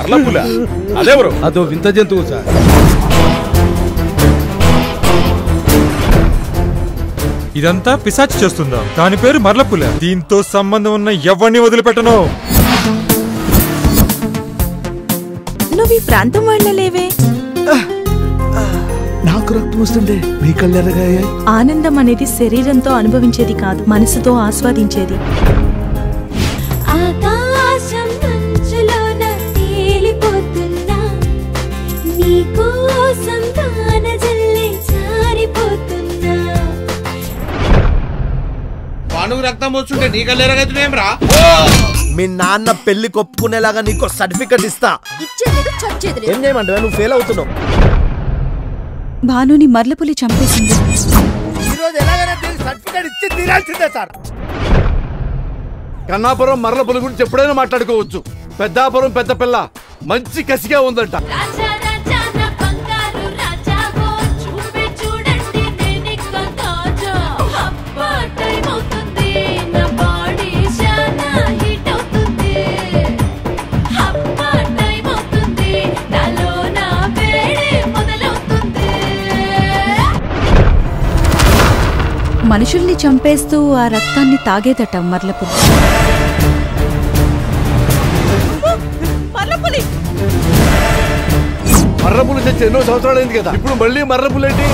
మరలపుల అదెవరు? అదో వింత జంతువు సార్. ఇదంతా పిశాచి చేస్తుందా? దాని పేరు మరలపుల. దీంతో సంబంధం ఉన్న ఎవరిని వదిలిపెట్టను. నువ్వు ఈ ప్రాంతం వాళ్ళలేవే? నాకు రక్తం వస్తుండే మీ కళ్ళెరగా. ఆనందం అనేది శరీరంతో అనుభవించేది కాదు, మనసుతో ఆస్వాదించేది. ఆకాశం మంచులోన తేలిపోతున్నా, నీకోసం వాన జల్లే జారిపోతున్నా. వానుకు రక్తం వస్తుంటే నీ కళ్ళెరగైతేనేం రా? మీ నాన్న పెళ్లి కొప్పుకునేలాగా నీకు సర్టిఫికెట్ ఇస్తా. ఏం చేయమంటావా? నువ్వు ఫెయిల్ అవుతున్నావు. భానుని మర్లపులి చంపేసింది. ఈరోజు ఎలాగైనా సర్టిఫికెట్ ఇచ్చి తీరాల్సిందే సార్. కన్నాపురం మరలపుల గురించి ఎప్పుడైనా మాట్లాడుకోవచ్చు. పెద్దాపురం పెద్ద పిల్ల మంచి కసిగా ఉందంట. మనుషుల్ని చంపేస్తూ ఆ రక్తాన్ని తాగేదట మర్లపులి. మర్రపులు తెచ్చి ఎన్నో సంవత్సరాలు అయింది కదా, ఇప్పుడు మళ్ళీ మర్రపులేంటి?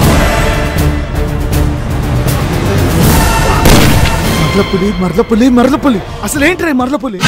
మర్లపులి మర్లపులి మర్లపులి అసలు ఏంటి మర్లపులి?